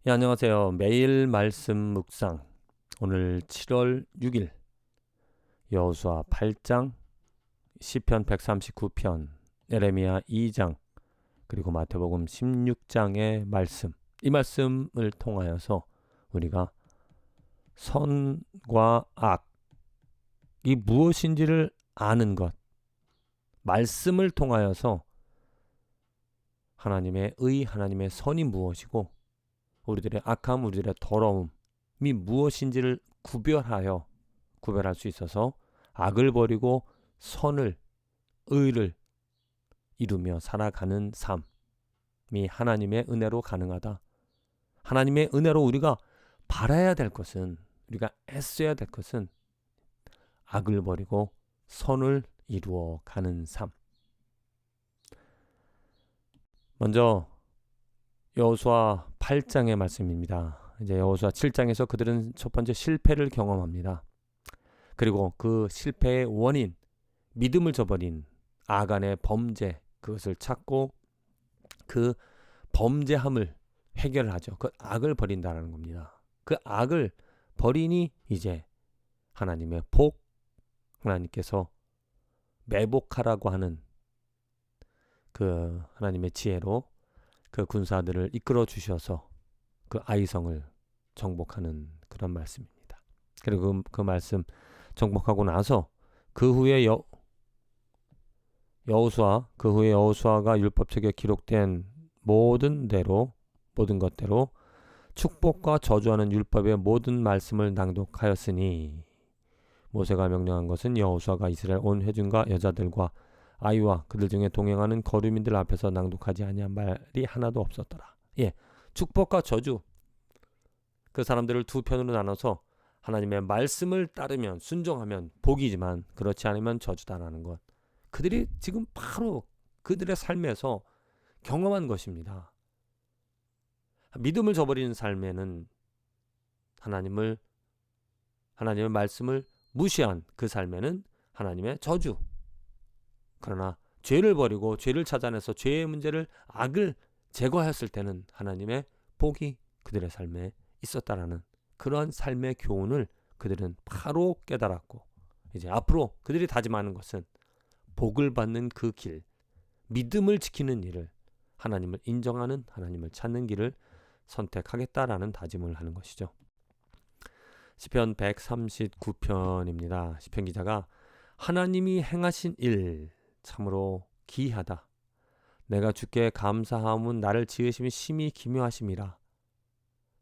예, 안녕하세요. 매일 말씀 묵상. 오늘 7월 6일 여호수아 8장, 시편 139편, 예레미야 2장, 그리고 마태복음 16장의 말씀. 이 말씀을 통하여서 우리가 선과 악이 무엇인지를 아는 것, 말씀을 통하여서 하나님의 의, 하나님의 선이 무엇이고 우리들의 악함, 우리들의 더러움이 무엇인지를 구별할 수 있어서 악을 버리고 선을, 의를 이루며 살아가는 삶이 하나님의 은혜로 가능하다. 하나님의 은혜로 우리가 바라야 될 것은, 우리가 애써야 될 것은 악을 버리고 선을 이루어 가는 삶. 먼저 여호수아 8장의 말씀입니다. 이제 여호수아 7장에서 그들은 첫 번째 실패를 경험합니다. 그리고 그 실패의 원인, 믿음을 저버린 아간의 범죄, 그것을 찾고 그 범죄함을 해결하죠. 그 악을 버린다라는 겁니다. 그 악을 버리니 이제 하나님의 하나님께서 매복하라고 하는 그 하나님의 지혜로 그 군사들을 이끌어 주셔서 그 아이성을 정복하는 그런 말씀입니다. 그리고 그 말씀 정복하고 나서 그 후에 여호수아가 율법책에 기록된 모든 것대로 축복과 저주하는 율법의 모든 말씀을 낭독하였으니 모세가 명령한 것은 여호수아가 이스라엘 온 회중과 여자들과 아이와 그들 중에 동행하는 거류민들 앞에서 낭독하지 아니한 말이 하나도 없었더라. 예, 축복과 저주, 그 사람들을 두 편으로 나눠서 하나님의 말씀을 따르면 순종하면 복이지만 그렇지 않으면 저주다라는 것. 그들이 지금 바로 그들의 삶에서 경험한 것입니다. 믿음을 저버리는 삶에는 하나님의 말씀을 무시한 그 삶에는 하나님의 저주. 그러나 죄를 버리고 죄를 찾아내서 죄의 문제를, 악을 제거하였을 때는 하나님의 복이 그들의 삶에 있었다라는 그러한 삶의 교훈을 그들은 바로 깨달았고, 이제 앞으로 그들이 다짐하는 것은 복을 받는 그 길, 믿음을 지키는 일을, 하나님을 인정하는, 하나님을 찾는 길을 선택하겠다라는 다짐을 하는 것이죠. 시편 139편입니다. 시편 기자가 하나님이 행하신 일 참으로 기이하다. 내가 주께 감사함은 나를 지으심이 심히 기묘하심이라.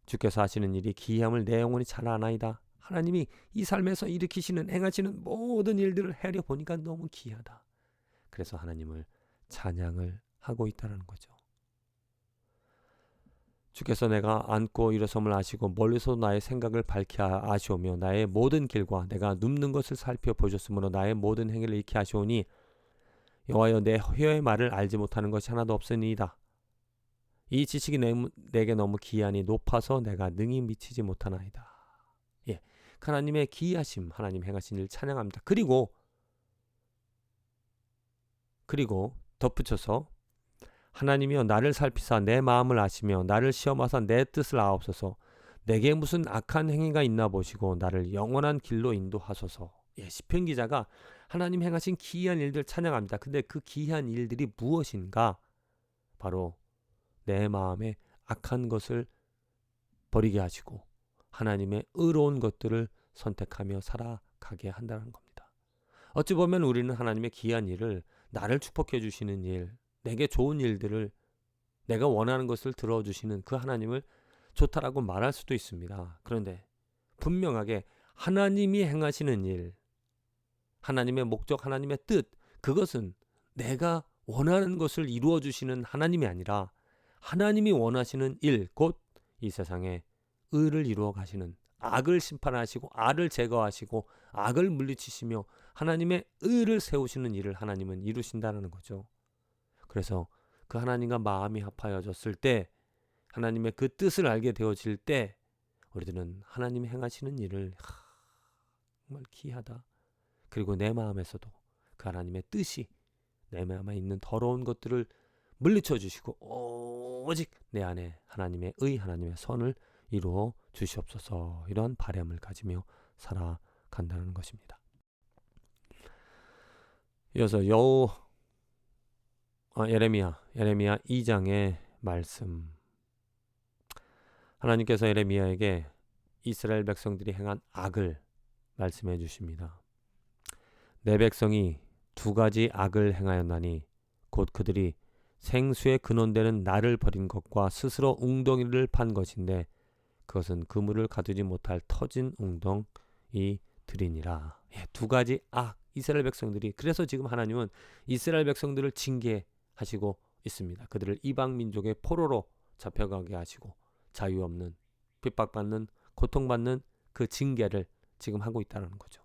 주께서 하시는 일이 기이함을 내 영혼이 잘 아나이다. 하나님이 이 삶에서 일으키시는, 행하시는 모든 일들을 헤아려 보니까 너무 기이하다. 그래서 하나님을 찬양을 하고 있다는 거죠. 주께서 내가 앉고 일어섬을 아시고 멀리서 나의 생각을 밝히 아시오며 나의 모든 길과 내가 눕는 것을 살펴보셨으므로 나의 모든 행위를 익히 아시오니 여호와여 내 혀의 말을 알지 못하는 것이 하나도 없으니이다. 이 지식이 내게 너무 기이하니 높아서 내가 능히 미치지 못하나이다. 예, 하나님의 기이하심, 하나님 행하신 일 찬양합니다. 그리고 덧붙여서 하나님이여 나를 살피사 내 마음을 아시며 나를 시험하사 내 뜻을 아옵소서. 내게 무슨 악한 행위가 있나 보시고 나를 영원한 길로 인도하소서. 예, 시편 기자가 하나님 행하신 기이한 일들 찬양합니다. 근데 그 기이한 일들이 무엇인가? 바로 내 마음에 악한 것을 버리게 하시고 하나님의 의로운 것들을 선택하며 살아가게 한다는 겁니다. 어찌 보면 우리는 하나님의 기이한 일을, 나를 축복해 주시는 일, 내게 좋은 일들을, 내가 원하는 것을 들어주시는 그 하나님을 좋다라고 말할 수도 있습니다. 그런데 분명하게 하나님이 행하시는 일, 하나님의 목적, 하나님의 뜻, 그것은 내가 원하는 것을 이루어 주시는 하나님이 아니라 하나님이 원하시는 일, 곧 이 세상에 의를 이루어 가시는, 악을 심판하시고 악을 제거하시고 악을 물리치시며 하나님의 의를 세우시는 일을 하나님은 이루신다는 거죠. 그래서 그 하나님과 마음이 합하여졌을 때, 하나님의 그 뜻을 알게 되어질 때 우리들은 하나님이 행하시는 일을 정말 기이하다. 그리고 내 마음에서도 그 하나님의 뜻이 내 마음에 있는 더러운 것들을 물리쳐 주시고 오직 내 안에 하나님의 의, 하나님의 선을 이루어 주시옵소서. 이런 바람을 가지며 살아간다는 것입니다. 이어서 예레미야 2장의 말씀. 하나님께서 예레미야에게 이스라엘 백성들이 행한 악을 말씀해 주십니다. 내 백성이 두 가지 악을 행하였나니 곧 그들이 생수의 근원되는 나를 버린 것과 스스로 웅덩이를 판 것인데 그것은 그물을 가두지 못할 터진 웅덩이들이니라. 두 가지 악, 이스라엘 백성들이. 그래서 지금 하나님은 이스라엘 백성들을 징계하시고 있습니다. 그들을 이방 민족의 포로로 잡혀가게 하시고 자유 없는, 핍박받는, 고통받는 그 징계를 지금 하고 있다는 거죠.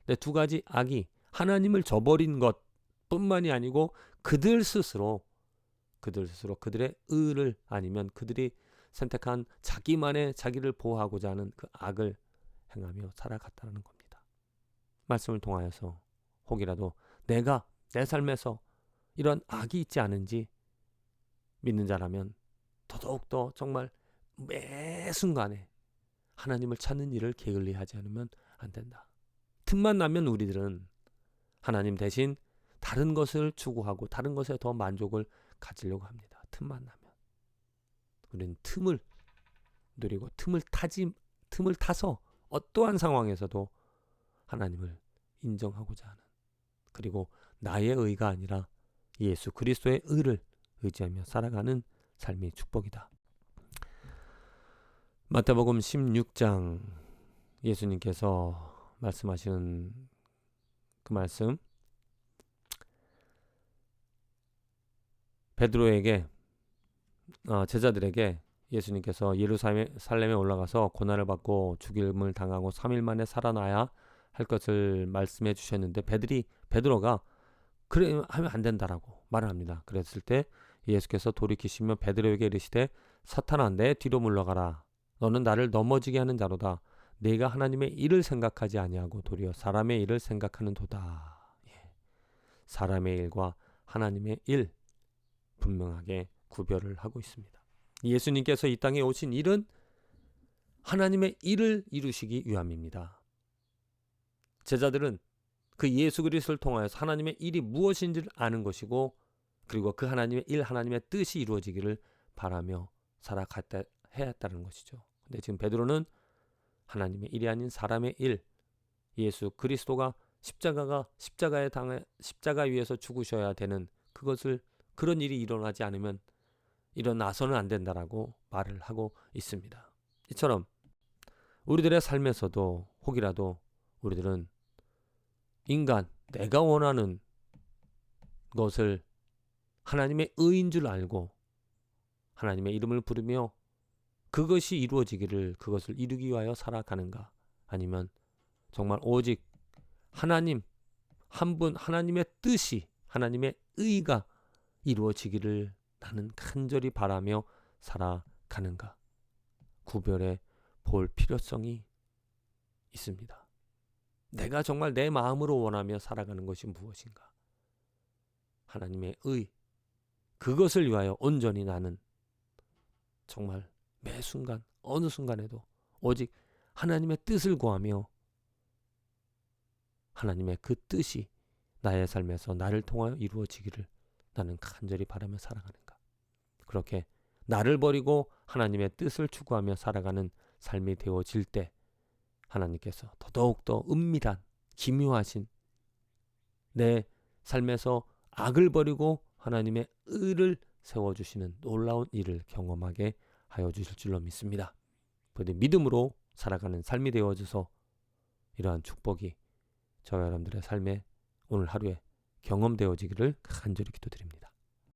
근데 두 가지 악이 하나님을 저버린 것뿐만이 아니고 그들 스스로 그들의 의를, 아니면 그들이 선택한 자기를 보호하고자 하는 그 악을 행하며 살아갔다는 겁니다. 말씀을 통하여서 혹이라도 내가 내 삶에서 이런 악이 있지 않은지 믿는 자라면 더더욱더 정말 매 순간에 하나님을 찾는 일을 게을리하지 않으면 안 된다. 틈만 나면 우리들은 하나님 대신 다른 것을 추구하고 다른 것에 더 만족을 가지려고 합니다. 틈만 나면. 우리는 틈을 누리고 틈을 타서 어떠한 상황에서도 하나님을 인정하고자 하는, 그리고 나의 의가 아니라 예수 그리스도의 의를 의지하며 살아가는 삶이 축복이다. 마태복음 16장 예수님께서 말씀하시는 그 말씀, 베드로에게 제자들에게 예수님께서 예루살렘에 올라가서 고난을 받고 죽임을 당하고 3일 만에 살아나야 할 것을 말씀해 주셨는데 베드로가 그래 하면 안 된다라고 말을 합니다. 그랬을 때 예수께서 돌이키시며 베드로에게 이르시되 사탄아 내 뒤로 물러가라. 너는 나를 넘어지게 하는 자로다. 내가 하나님의 일을 생각하지 아니하고 도리어 사람의 일을 생각하는도다. 사람의 일과 하나님의 일 분명하게 구별을 하고 있습니다. 예수님께서 이 땅에 오신 일은 하나님의 일을 이루시기 위함입니다. 제자들은 그 예수 그리스도를 통하여서 하나님의 일이 무엇인지를 아는 것이고, 그리고 그 하나님의 일, 하나님의 뜻이 이루어지기를 바라며 살아갔다 해야 했다는 것이죠. 근데 지금 베드로는 하나님의 일이 아닌 사람의 일, 예수 그리스도가 십자가 위에서 죽으셔야 되는 그런 일이 일어나서는 안 된다라고 말을 하고 있습니다. 이처럼 우리들의 삶에서도 혹이라도 우리들은 내가 원하는 것을 하나님의 의인 줄 알고 하나님의 이름을 부르며 그것이 이루어지기를, 그것을 이루기 위하여 살아가는가? 아니면 정말 오직 하나님 한 분, 하나님의 뜻이, 하나님의 의가 이루어지기를 나는 간절히 바라며 살아가는가? 구별해 볼 필요성이 있습니다. 내가 정말 내 마음으로 원하며 살아가는 것이 무엇인가? 하나님의 의, 그것을 위하여 온전히 나는 정말 매 순간, 어느 순간에도 오직 하나님의 뜻을 구하며 하나님의 그 뜻이 나의 삶에서 나를 통하여 이루어지기를 나는 간절히 바라며 살아가는가? 그렇게 나를 버리고 하나님의 뜻을 추구하며 살아가는 삶이 되어질 때 하나님께서 더더욱더 은밀한, 기묘하신 내 삶에서 악을 버리고 하나님의 의를 세워주시는 놀라운 일을 경험하게 하여 주실 줄로 믿습니다. 부디 믿음으로 살아가는 삶이 되어져서 이러한 축복이 저와 여러분들의 삶에 오늘 하루에 경험되어지기를 간절히 기도드립니다.